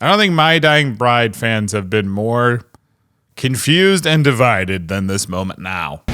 I don't think My Dying Bride fans have been more confused and divided than this moment now.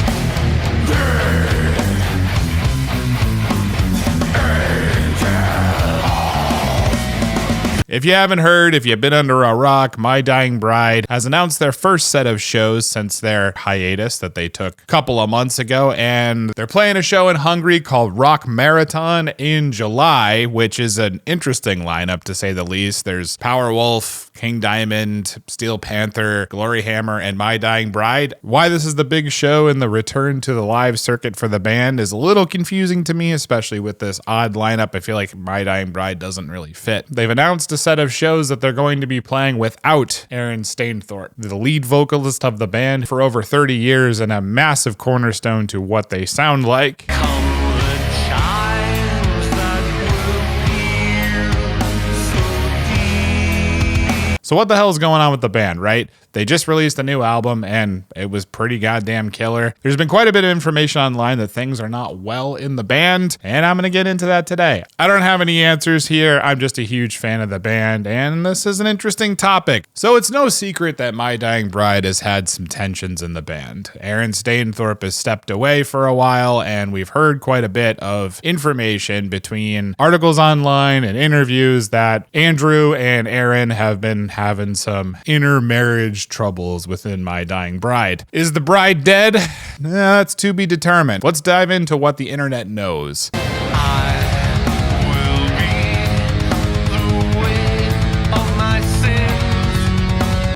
If you haven't heard, if you've been under a rock, My Dying Bride has announced their first set of shows since their hiatus that they took a couple of months ago, and they're playing a show in Hungary called Rockmaraton in July, which is an interesting lineup to say the least. There's Powerwolf, King Diamond, Steel Panther, Glory Hammer, and My Dying Bride. Why this is the big show and the return to the live circuit for the band is a little confusing to me, especially with this odd lineup. I feel like My Dying Bride doesn't really fit. They've announced a set of shows that they're going to be playing without Aaron Stainthorpe, the lead vocalist of the band for over 30 years and a massive cornerstone to what they sound like. So what the hell is going on with the band, right? They just released a new album and it was pretty goddamn killer. There's been quite a bit of information online that things are not well in the band, and I'm going to get into that today. I don't have any answers here. I'm just a huge fan of the band, and this is an interesting topic. So it's no secret that My Dying Bride has had some tensions in the band. Aaron Stainthorpe has stepped away for a while, and we've heard quite a bit of information between articles online and interviews that Andrew and Aaron have been having some intermarriage troubles within My Dying Bride. Is the bride dead? That's to be determined. Let's dive into what the internet knows.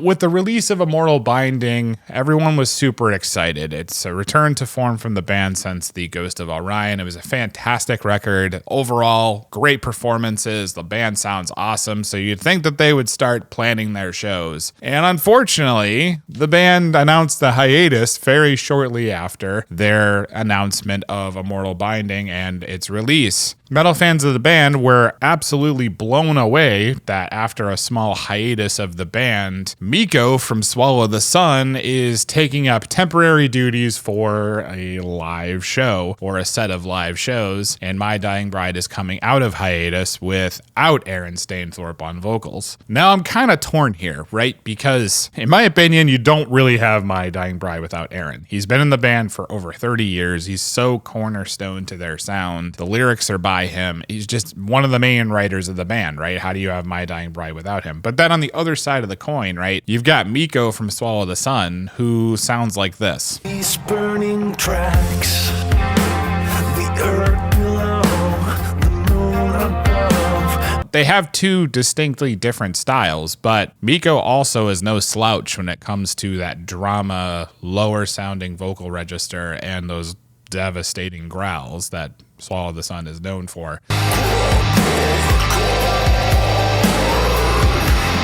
With the release of Immortal Binding, everyone was super excited. It's a return to form from the band since the Ghost of Orion. It was a fantastic record. Overall, great performances. The band sounds awesome, so you'd think that they would start planning their shows. And unfortunately, the band announced the hiatus very shortly after their announcement of Immortal Binding and its release. Metal fans of the band were absolutely blown away that after a small hiatus of the band, Mikko from Swallow the Sun is taking up temporary duties for a live show or a set of live shows, and My Dying Bride is coming out of hiatus without Aaron Stainthorpe on vocals. Now I'm kind of torn here, right? Because in my opinion, you don't really have My Dying Bride without Aaron. He's been in the band for over 30 years. He's so cornerstone to their sound. The lyrics are by him. He's just one of the main writers of the band, right? How do you have My Dying Bride without him? But then on the other side of the coin, right, you've got Mikko from Swallow the Sun, who sounds like this. These burning tracks, the earth below, the moon above. They have two distinctly different styles, but Mikko also is no slouch when it comes to that drama, lower sounding vocal register and those devastating growls that Swallow the Sun is known for.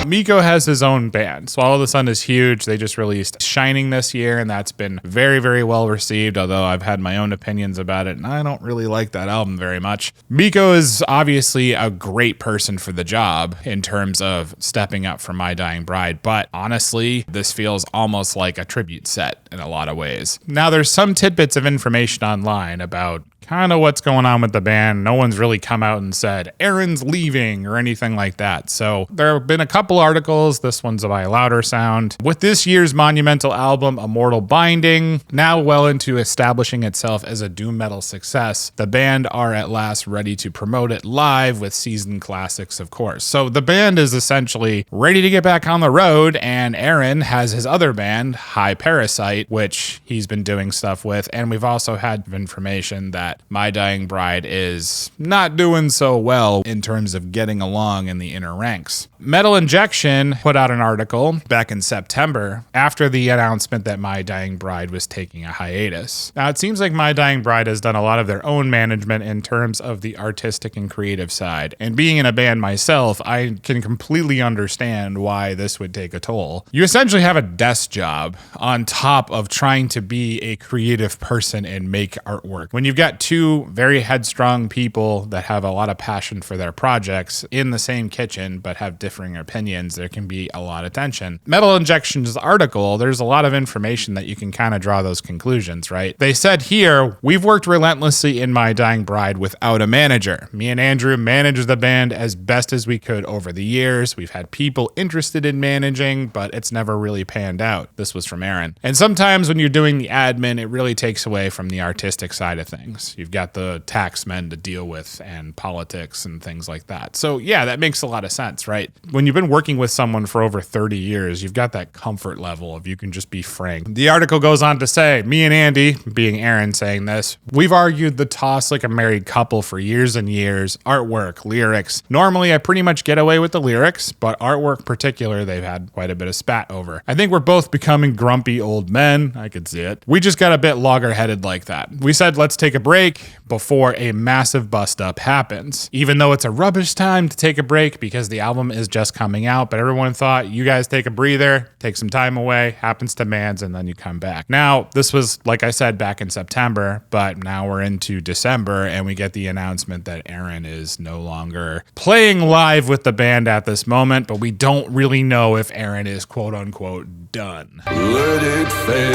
Mikko has his own band. Swallow the Sun is huge. They just released Shining this year, and that's been very, very well received, although I've had my own opinions about it, and I don't really like that album very much. Mikko is obviously a great person for the job in terms of stepping up for My Dying Bride, but honestly, this feels almost like a tribute set in a lot of ways. Now, there's some tidbits of information online about kind of what's going on with the band. No one's really come out and said Aaron's leaving or anything like that. So there have been a couple articles. This one's by Louder Sound. With this year's monumental album, Immortal Binding, now well into establishing itself as a doom metal success, the band are at last ready to promote it live with seasoned classics, of course. So the band is essentially ready to get back on the road, and Aaron has his other band, High Parasite, which he's been doing stuff with. And we've also had information that My Dying Bride is not doing so well in terms of getting along in the inner ranks. Metal Injection put out an article back in September after the announcement that My Dying Bride was taking a hiatus. Now, it seems like My Dying Bride has done a lot of their own management in terms of the artistic and creative side. And being in a band myself, I can completely understand why this would take a toll. You essentially have a desk job on top of trying to be a creative person and make artwork. When you've got two very headstrong people that have a lot of passion for their projects in the same kitchen but have differing opinions, there can be a lot of tension. Metal Injection's article, there's a lot of information that you can kind of draw those conclusions, right? They said here, we've worked relentlessly in My Dying Bride without a manager. Me and Andrew managed the band as best as we could over the years. We've had people interested in managing, but it's never really panned out. This was from Aaron. And sometimes when you're doing the admin, it really takes away from the artistic side of things. You've got the tax men to deal with and politics and things like that. So yeah, that makes a lot of sense, right? When you've been working with someone for over 30 years, you've got that comfort level of you can just be frank. The article goes on to say, me and Andy, being Aaron saying this, we've argued the toss like a married couple for years and years. Artwork, lyrics. Normally I pretty much get away with the lyrics, but artwork particular, they've had quite a bit of spat over. I think we're both becoming grumpy old men. I could see it. We just got a bit logger-headed like that. We said, let's take a break before a massive bust up happens. Even though it's a rubbish time to take a break because the album is just coming out, but everyone thought you guys take a breather, take some time away, happens to Mans, and then you come back. Now, this was, like I said, back in September, but now we're into December and we get the announcement that Aaron is no longer playing live with the band at this moment, but we don't really know if Aaron is quote unquote done. Let it fail,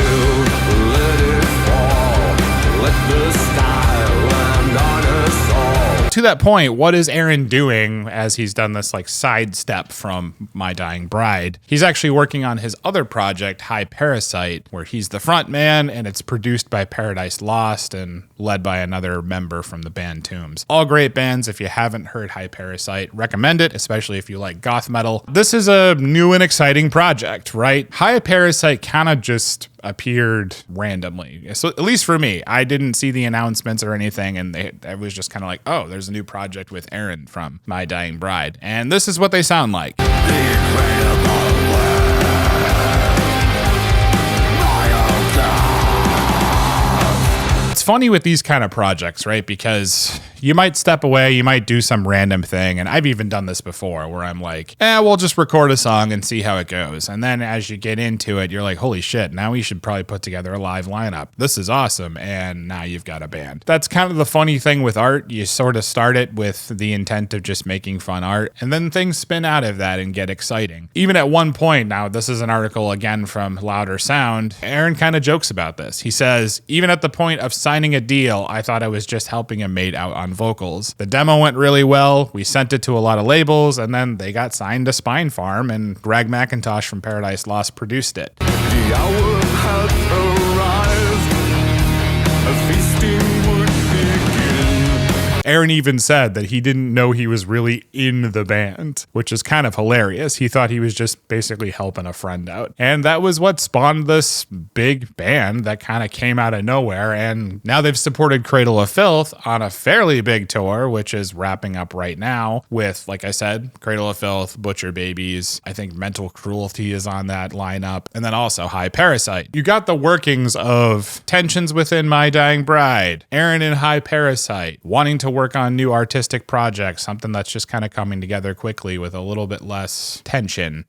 let it fall, let the sky land on us all. To that point, what is Aaron doing as he's done this like sidestep from My Dying Bride? He's actually working on his other project, High Parasite, where he's the front man and it's produced by Paradise Lost and led by another member from the band Tombs. All great bands. If you haven't heard High Parasite, recommend it, especially if you like goth metal. This is a new and exciting project, right? High Parasite kind of just appeared randomly. So at least for me, I didn't see the announcements or anything, and it was just kind of like, oh, there's a new project with Aaron from My Dying Bride. And this is what they sound like. It's funny with these kind of projects, right? Because you might step away, you might do some random thing. And I've even done this before where I'm like, we'll just record a song and see how it goes. And then as you get into it, you're like, holy shit, now we should probably put together a live lineup. This is awesome. And now you've got a band. That's kind of the funny thing with art. You sort of start it with the intent of just making fun art. And then things spin out of that and get exciting. Even at one point, now this is an article again from Louder Sound, Aaron kind of jokes about this. He says, even at the point of signing a deal, I thought I was just helping a mate out on vocals. The demo went really well. We sent it to a lot of labels, and then they got signed to Spine Farm, and Greg McIntosh from Paradise Lost produced it. The hour had arrived, a feasting would begin. Aaron even said that he didn't know he was really in the band, which is kind of hilarious. He thought he was just basically helping a friend out. And that was what spawned this big band that kind of came out of nowhere. And now they've supported Cradle of Filth on a fairly big tour, which is wrapping up right now with, like I said, Cradle of Filth, Butcher Babies. I think Mental Cruelty is on that lineup. And then also High Parasite. You got the workings of tensions within My Dying Bride, Aaron in High Parasite, wanting to work on new artistic projects, something that's just kind of coming together quickly with a little bit less tension.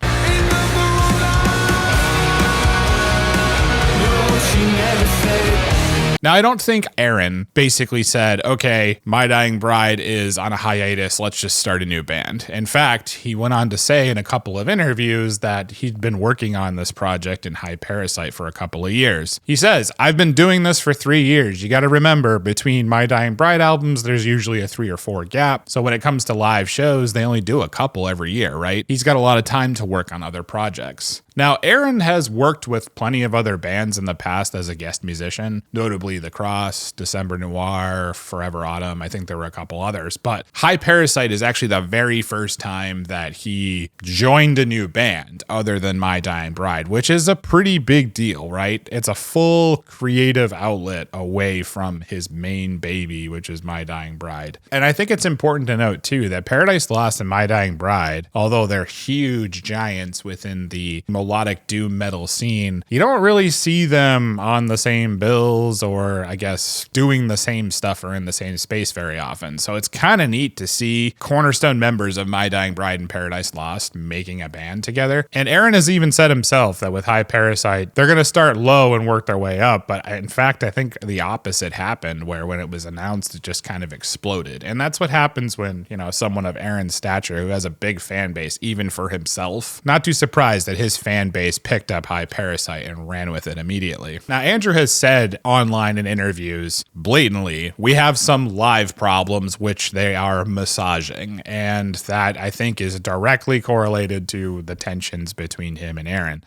Now, I don't think Aaron basically said, okay, My Dying Bride is on a hiatus, let's just start a new band. In fact, he went on to say in a couple of interviews that he'd been working on this project in High Parasite for a couple of years. He says, I've been doing this for 3 years. You got to remember, between My Dying Bride albums, there's usually a 3 or 4 gap. So when it comes to live shows, they only do a couple every year, right? He's got a lot of time to work on other projects. Now, Aaron has worked with plenty of other bands in the past as a guest musician, notably The Cross, December Noir, Forever Autumn. I think there were a couple others, but High Parasite is actually the very first time that he joined a new band other than My Dying Bride, which is a pretty big deal, right? It's a full creative outlet away from his main baby, which is My Dying Bride. And I think it's important to note too that Paradise Lost and My Dying Bride, although they're huge giants within the melodic doom metal scene, you don't really see them on the same bills or I guess doing the same stuff or in the same space very often. So it's kind of neat to see cornerstone members of My Dying Bride and Paradise Lost making a band together. And Aaron has even said himself that with High Parasite, they're going to start low and work their way up. But in fact, I think the opposite happened, where when it was announced, it just kind of exploded. And that's what happens when, you know, someone of Aaron's stature who has a big fan base, even for himself, not too surprised that his fan base picked up High Parasite and ran with it immediately. Now, Andrew has said online in interviews blatantly, we have some live problems which they are massaging. And that I think is directly correlated to the tensions between him and Aaron.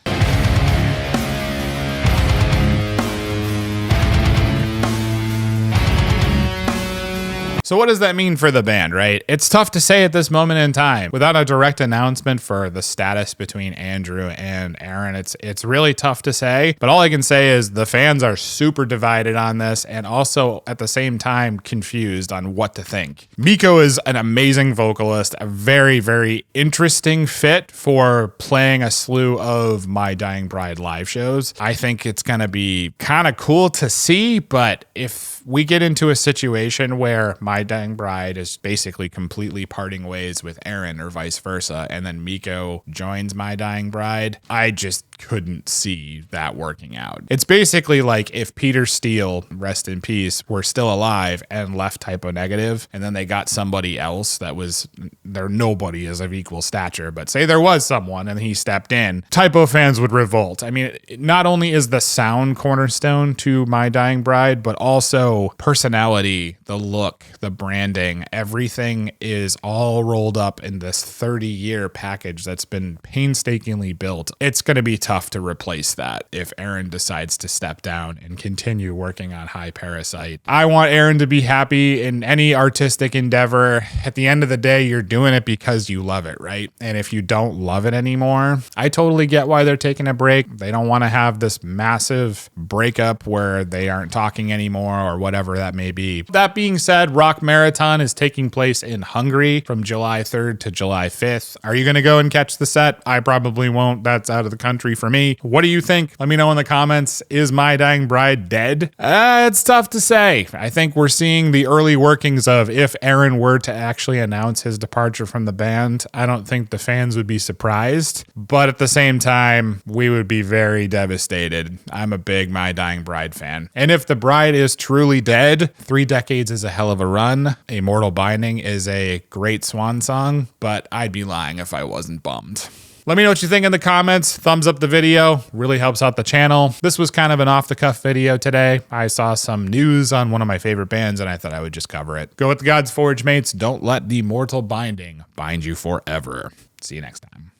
So what does that mean for the band, right? It's tough to say at this moment in time. Without a direct announcement for the status between Andrew and Aaron, it's really tough to say. But all I can say is the fans are super divided on this and also at the same time confused on what to think. Mikko is an amazing vocalist, a very, very interesting fit for playing a slew of My Dying Bride live shows. I think it's going to be kind of cool to see, but if we get into a situation where My Dying Bride is basically completely parting ways with Aaron or vice versa, and then Mikko joins My Dying Bride, I just couldn't see that working out. It's basically like if Peter Steele, rest in peace, were still alive and left Typo Negative, and then they got somebody else that was, there nobody is of equal stature, but say there was someone and he stepped in, Typo fans would revolt. I mean, not only is the sound cornerstone to My Dying Bride, but also personality, the look, the branding, everything is all rolled up in this 30-year package that's been painstakingly built. It's going to be tough to replace that if Aaron decides to step down and continue working on High Parasite. I want Aaron to be happy in any artistic endeavor. At the end of the day, you're doing it because you love it, right? And if you don't love it anymore, I totally get why they're taking a break. They don't want to have this massive breakup where they aren't talking anymore or whatever that may be. That being said, Rockmaraton is taking place in Hungary from July 3rd to July 5th. Are you going to go and catch the set? I probably won't. That's out of the country for me. What do you think? Let me know in the comments. Is My Dying Bride dead? It's tough to say. I think we're seeing the early workings of if Aaron were to actually announce his departure from the band, I don't think the fans would be surprised. But at the same time, we would be very devastated. I'm a big My Dying Bride fan. And if the bride is truly dead, 3 decades is a hell of a run. A Mortal Binding is a great swan song, but I'd be lying if I wasn't bummed. Let me know what you think in the comments. Thumbs up the video. Really helps out the channel. This was kind of an off-the-cuff video today. I saw some news on one of my favorite bands, and I thought I would just cover it. Go with the gods, Forgemates. Don't let the mortal binding bind you forever. See you next time.